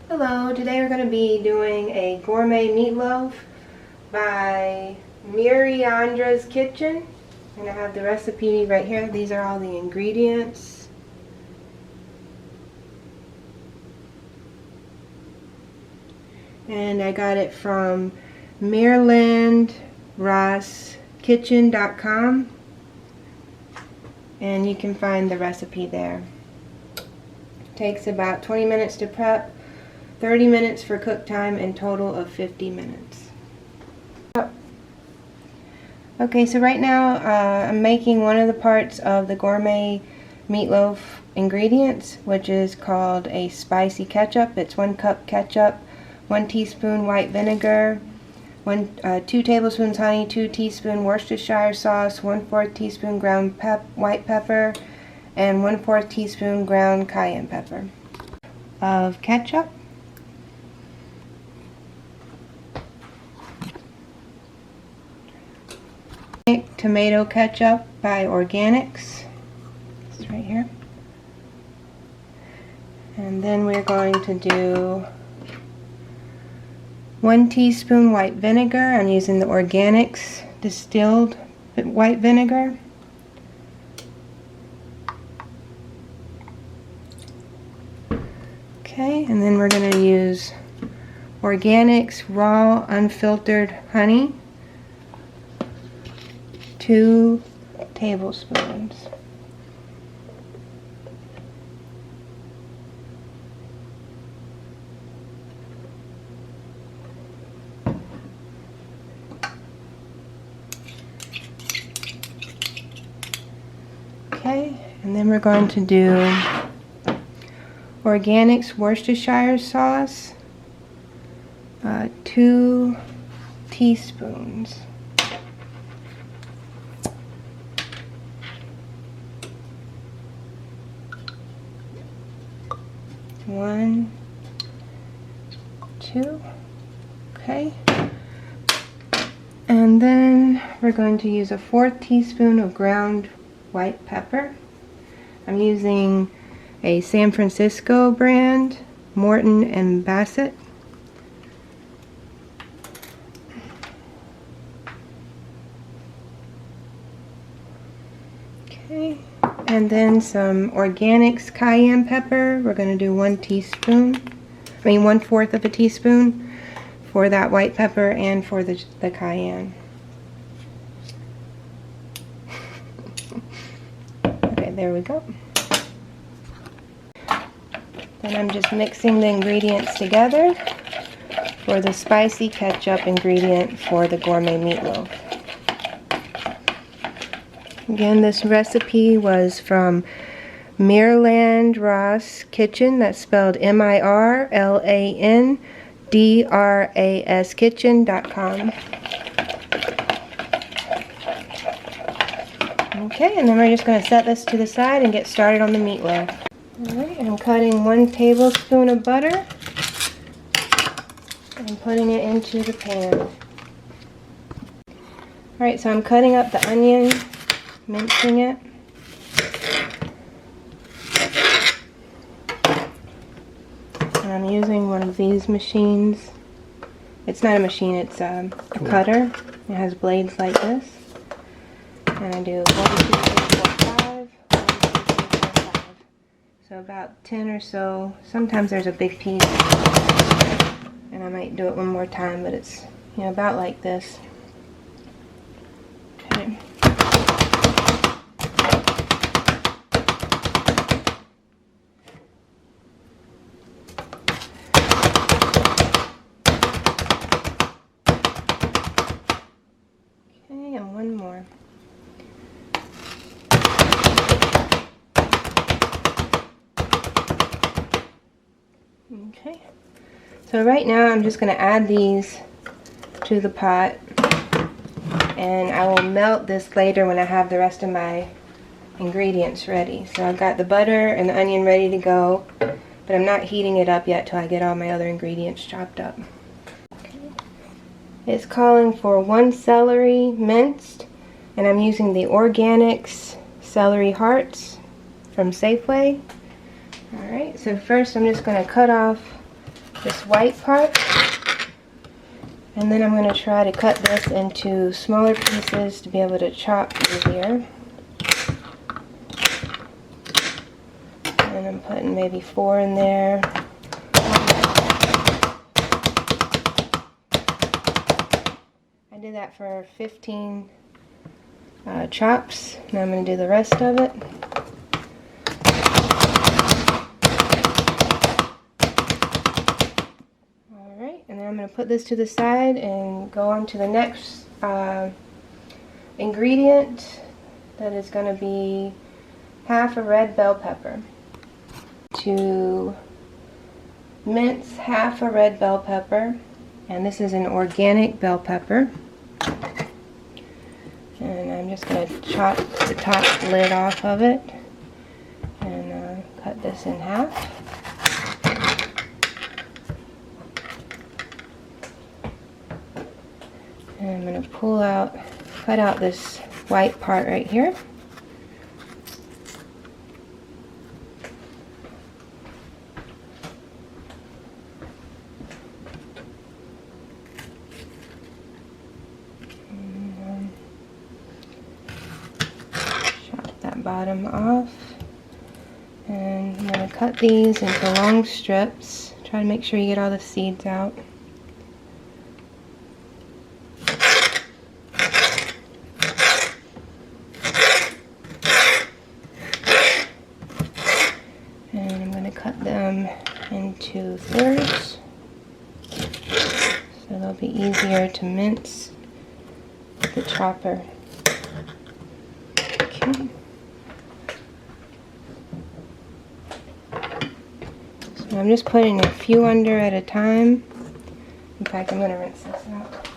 Hello, today we're going to be doing a gourmet meatloaf by Miriandra's Kitchen. And I have the recipe right here. These are all the ingredients. And I got it from MarylandRossKitchen.com, and you can find the recipe there. Takes about 20 minutes to prep, 30 minutes for cook time, and total of 50 minutes. Okay, so right now I'm making one of the parts of the gourmet meatloaf ingredients, which is called a spicy ketchup. It's 1 cup ketchup, 1 teaspoon white vinegar, 2 tablespoons honey, 2 teaspoons Worcestershire sauce, 1/4 teaspoon ground white pepper, and 1/4 teaspoon ground cayenne pepper of ketchup. Tomato ketchup by Organics. It's right here. And then we're going to do 1 teaspoon white vinegar. I'm using the Organics distilled white vinegar. Okay, and then we're going to use Organics raw unfiltered honey, 2 tablespoons. Okay, and then we're going to do Organics Worcestershire sauce, 2 teaspoons. One, 2, okay. And then we're going to use a 1/4 teaspoon of ground white pepper. I'm using a San Francisco brand, Morton and Bassett. Okay. And then some Organics cayenne pepper. We're going to do 1 teaspoon. 1/4 of a teaspoon for that white pepper and for the cayenne. Okay, there we go. Then I'm just mixing the ingredients together for the spicy ketchup ingredient for the gourmet meatloaf. Again, this recipe was from Maryland Ross Kitchen. That's spelled MIRLANDRAS Kitchen.com. Okay, and then we're just going to set this to the side and get started on the meatloaf. Alright, I'm cutting 1 tablespoon of butter and putting it into the pan. Alright, so I'm cutting up the onion, mincing it. And I'm using one of these machines. It's not a machine, it's a cutter. It has blades like this. And I do 1, 2, 3, 4, 5, 1, 2, 3, 4, 5. So about 10 or so. Sometimes there's a big piece. And I might do it one more time, but it's, you know, about like this. Okay. And one more. Okay, so right now I'm just going to add these to the pot, and I will melt this later when I have the rest of my ingredients ready. So I've got the butter and the onion ready to go, but I'm not heating it up yet till I get all my other ingredients chopped up. It's calling for 1 celery minced, and I'm using the Organics celery hearts from Safeway. Alright, so first I'm just going to cut off this white part. And then I'm going to try to cut this into smaller pieces to be able to chop easier. And I'm putting maybe 4 in there. I did that for 15 chops. Now I'm going to do the rest of it. Alright, and then I'm going to put this to the side and go on to the next ingredient. That is going to be half a red bell pepper. To mince half a red bell pepper, and this is an organic bell pepper. And I'm just going to chop the top lid off of it and cut this in half. And I'm going to cut out this white part right here. Bottom off, and I'm going to cut these into long strips. Try to make sure you get all the seeds out. And I'm going to cut them into thirds so they'll be easier to mince with the chopper. Okay. I'm just putting a few under at a time. In fact, I'm going to rinse this out.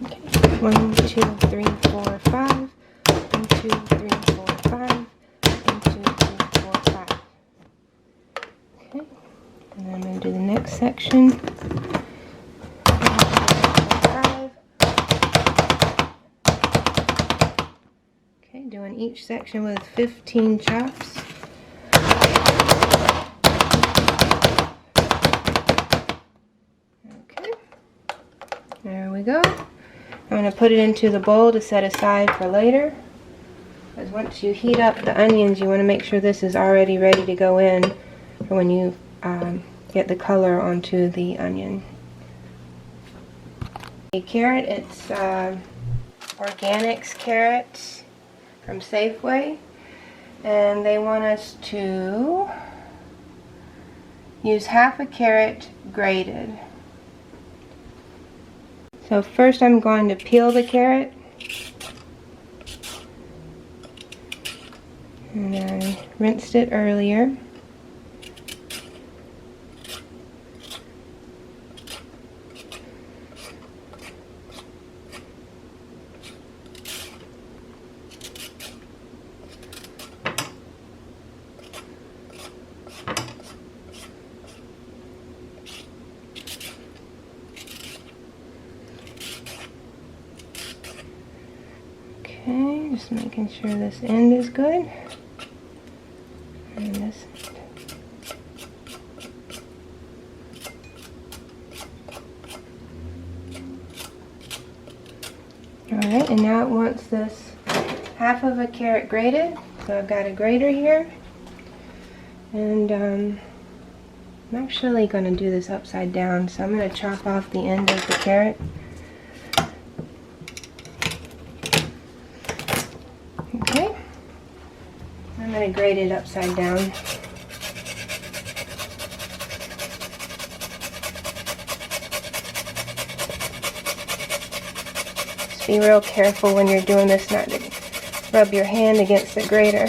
Okay. 1, 2, 3, 4, 5. 1, 2, 3, 4, 5. 1, 2, 3, 4, 5. Okay. And then I'm going to do the next section. Doing each section with 15 chops. Okay, there we go. I'm going to put it into the bowl to set aside for later. Because once you heat up the onions, you want to make sure this is already ready to go in for when you get the color onto the onion. A carrot, it's organics carrots from Safeway, and they want us to use half a carrot grated. So first I'm going to peel the carrot, and I rinsed it earlier. Okay, just making sure this end is good. And this end. Alright, and now it wants this half of a carrot grated. So I've got a grater here. And I'm actually going to do this upside down. So I'm going to chop off the end of the carrot. Okay, I'm going to grate it upside down. Just be real careful when you're doing this not to rub your hand against the grater.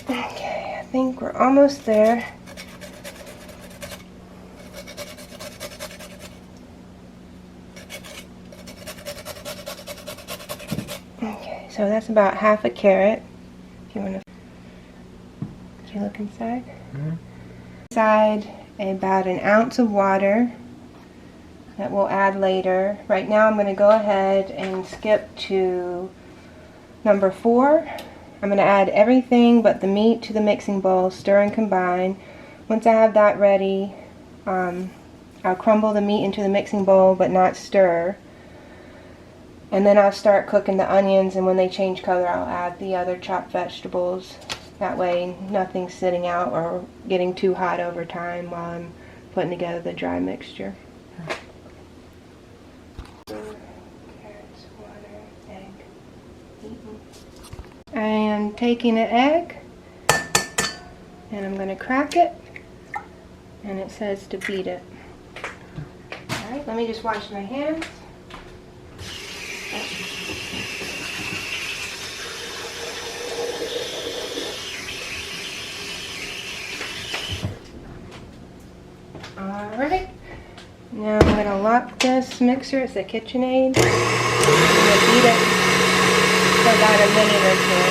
Okay, I think we're almost there. Okay, so that's about half a carrot. If you want to, if you look inside. Inside about an ounce of water that we'll add later. Right now I'm going to go ahead and skip to number 4. I'm going to add everything but the meat to the mixing bowl, stir and combine. Once I have that ready, I'll crumble the meat into the mixing bowl but not stir. And then I'll start cooking the onions, and when they change color I'll add the other chopped vegetables. That way nothing's sitting out or getting too hot over time while I'm putting together the dry mixture. Carrots, water, egg, I am taking an egg and I'm going to crack it, and it says to beat it. Alright, let me just wash my hands. Alright, now I'm going to lock this mixer. It's a KitchenAid. I'm going to beat it for about a minute or two.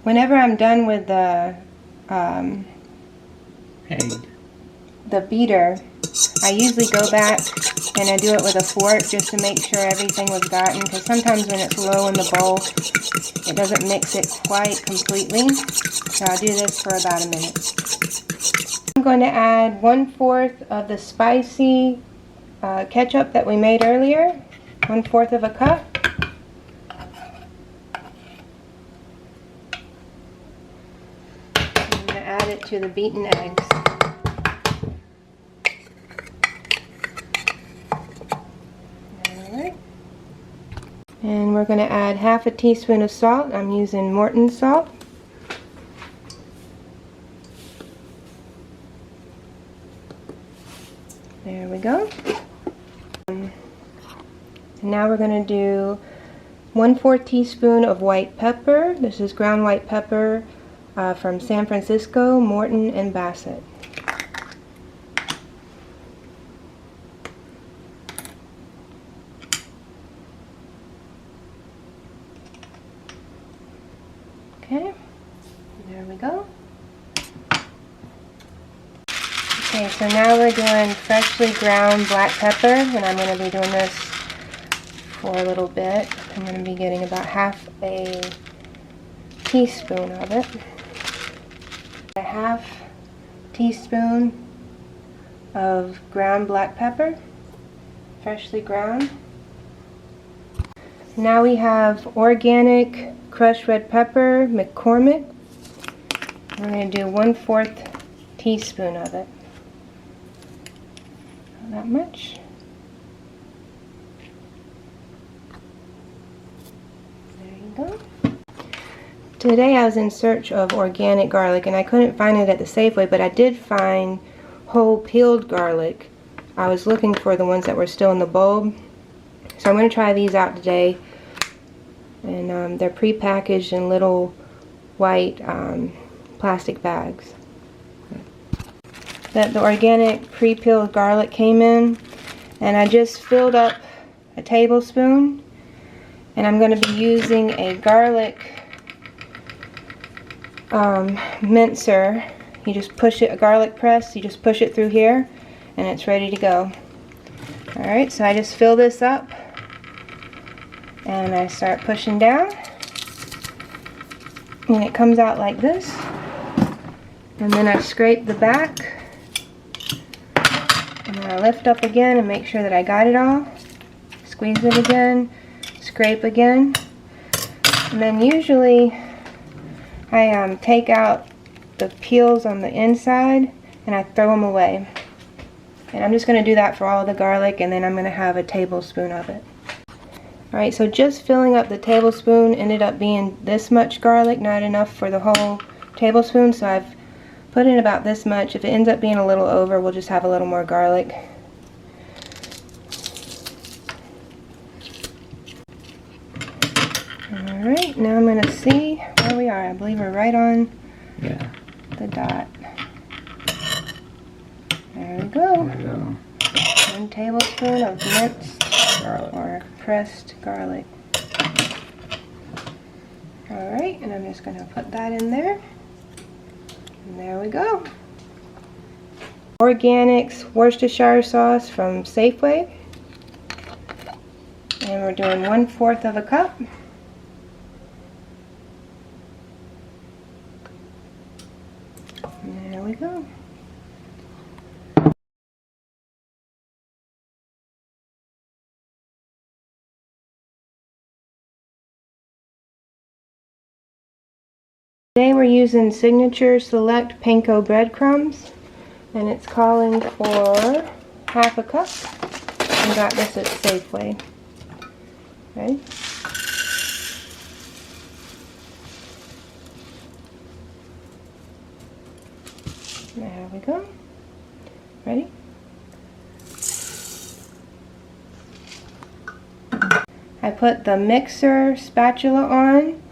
Whenever I'm done with the beater, I usually go back and I do it with a fork just to make sure everything was gotten, because sometimes when it's low in the bowl it doesn't mix it quite completely. So I'll do this for about a minute. I'm going to add 1/4 of the spicy ketchup that we made earlier, 1/4 of a cup. I'm going to add it to the beaten eggs. And we're going to add 1/2 teaspoon of salt. I'm using Morton's salt. There we go. And now we're going to do 1/4 teaspoon of white pepper. This is ground white pepper from San Francisco, Morton and Bassett. Okay, there we go. Okay, so now we're doing freshly ground black pepper, and I'm going to be doing this for a little bit. I'm going to be getting about 1/2 teaspoon of it. 1/2 teaspoon of ground black pepper, freshly ground. Now we have organic crushed red pepper, McCormick. We're going to do 1/4 teaspoon of it. Not that much. There you go. Today I was in search of organic garlic and I couldn't find it at the Safeway, but I did find whole peeled garlic. I was looking for the ones that were still in the bulb. So I'm going to try these out today. And they're pre-packaged in little white plastic bags. The organic pre-peeled garlic came in, and I just filled up a tablespoon, and I'm going to be using a garlic mincer. You just push it, a garlic press, you just push it through here and it's ready to go. Alright, so I just fill this up and I start pushing down, and it comes out like this, and then I scrape the back, and then I lift up again and make sure that I got it all, squeeze it again, scrape again, and then usually I take out the peels on the inside and I throw them away. And I'm just going to do that for all the garlic, and then I'm going to have a tablespoon of it. Alright, so just filling up the tablespoon ended up being this much garlic, not enough for the whole tablespoon, so I've put in about this much. If it ends up being a little over, we'll just have a little more garlic. Alright, now I'm going to see where we are. I believe we're right on the dot. There we go. There we go. 1 tablespoon of minced Garlic. or pressed garlic. Alright, and I'm just going to put that in there. And there we go. Organics Worcestershire sauce from Safeway. And we're doing 1/4 of a cup. And there we go. Today we're using Signature Select Panko breadcrumbs, and it's calling for 1/2 cup. I got this at Safeway. Ready? There we go. Ready? I put the mixer spatula on.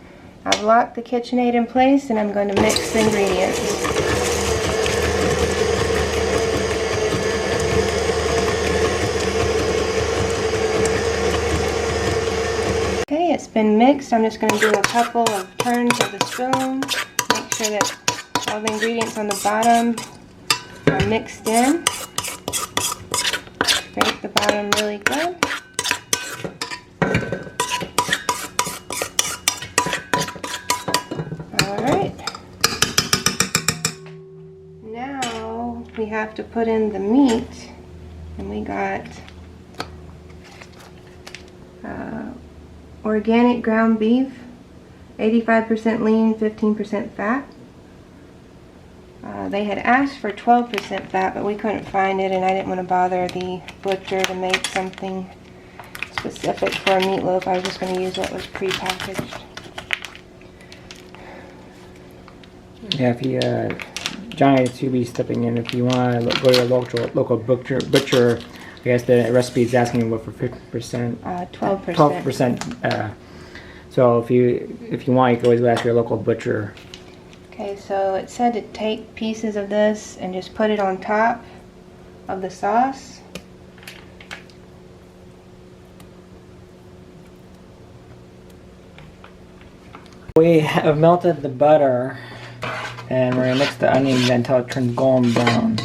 I've locked the KitchenAid in place, and I'm going to mix the ingredients. Okay, it's been mixed. I'm just going to do a couple of turns of the spoon. Make sure that all the ingredients on the bottom are mixed in. Scrape the bottom really good. Alright. Now we have to put in the meat, and we got organic ground beef, 85% lean, 15% fat. They had asked for 12% fat, but we couldn't find it, and I didn't want to bother the butcher to make something specific for a meatloaf. I was just going to use what was prepackaged. Yeah, if you, Johnny to be stepping in. If you want to go to your local butcher, I guess the recipe is asking what for 50%. 12%. 12%. So if you want, you can always ask your local butcher. Okay, so it said to take pieces of this and just put it on top of the sauce. We have melted the butter, and we're going to mix the onions until it turns golden brown.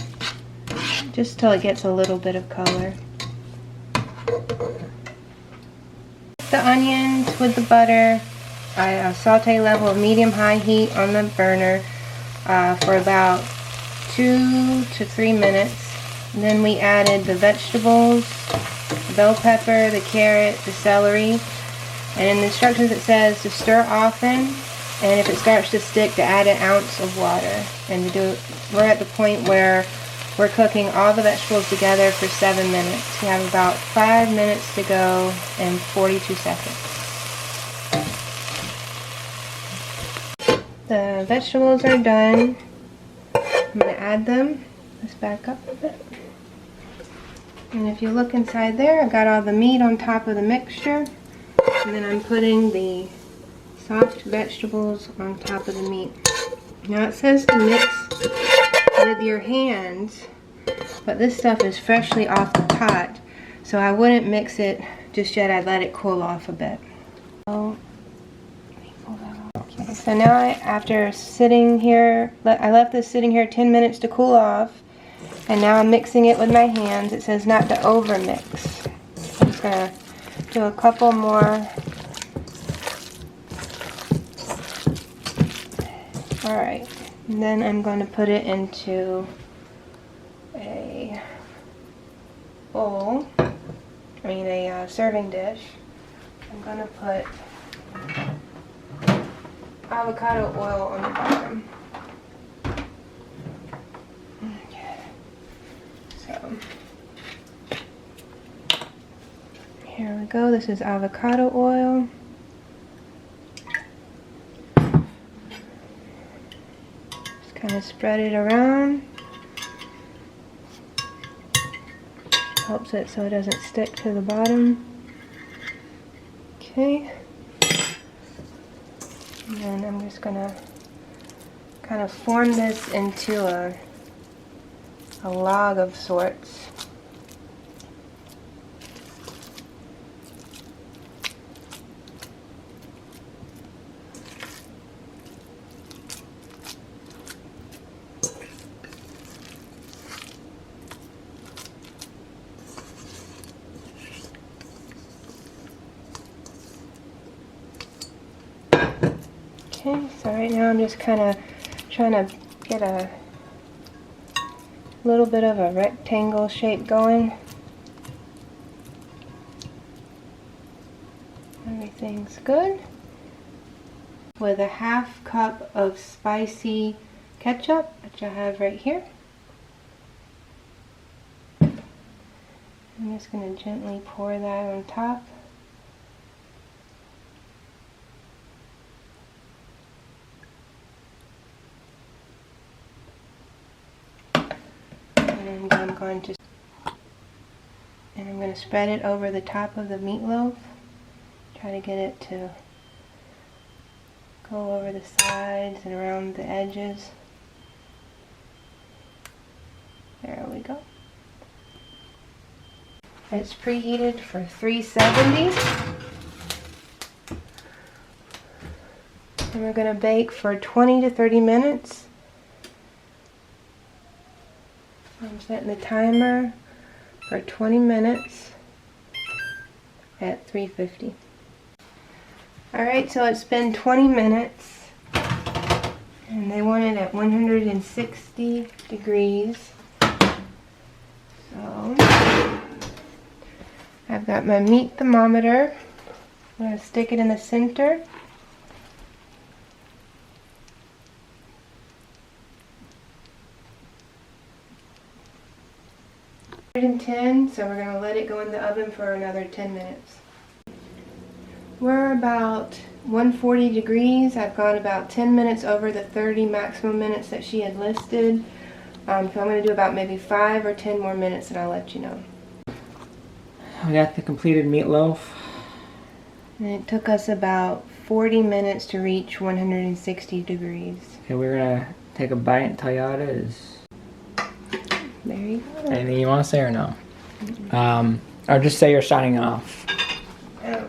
Just till it gets a little bit of color. The onions with the butter. I saute level of medium-high heat on the burner for about 2 to 3 minutes. And then we added the vegetables, the bell pepper, the carrot, the celery. And in the instructions it says to stir often, and if it starts to stick, to add 1 ounce of water. And we're at the point where we're cooking all the vegetables together for 7 minutes. We have about 5 minutes to go and 42 seconds. The vegetables are done. I'm going to add them. Let's back up a bit. And if you look inside there, I've got all the meat on top of the mixture. And then I'm putting the soft vegetables on top of the meat. Now it says to mix with your hands, but this stuff is freshly off the pot, so I wouldn't mix it just yet. I'd let it cool off a bit. So, okay, so now after sitting here, I left this sitting here 10 minutes to cool off, and now I'm mixing it with my hands. It says not to over mix. I'm just going to do a couple more. Alright, and then I'm going to put it into a bowl, a serving dish. I'm going to put avocado oil on the bottom. Okay. So, here we go. This is avocado oil. Kind of spread it around. Helps it so it doesn't stick to the bottom. Okay. just gonna kind of form this into a log of sorts. Okay, so right now I'm just kind of trying to get a little bit of a rectangle shape going. Everything's good. With a 1/2 cup of spicy ketchup, which I have right here. I'm just going to gently pour that on top. And I'm going to spread it over the top of the meatloaf. Try to get it to go over the sides and around the edges. There we go. It's preheated for 370. And we're going to bake for 20 to 30 minutes. I'm setting the timer for 20 minutes at 350. Alright, so it's been 20 minutes and they want it at 160 degrees. So I've got my meat thermometer. I'm going to stick it in the center. And 10, so we're going to let it go in the oven for another 10 minutes. We're about 140 degrees. I've gone about 10 minutes over the 30 maximum minutes that she had listed. So I'm going to do about maybe 5 or 10 more minutes and I'll let you know. We got the completed meatloaf. And it took us about 40 minutes to reach 160 degrees. Okay, we're gonna take a bite and tell you how it is. There you go. Anything you want to say or no? Or just say you're signing off. Oh.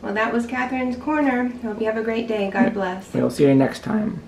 Well, that was Catherine's Corner. Hope you have a great day. God bless. We'll see you next time.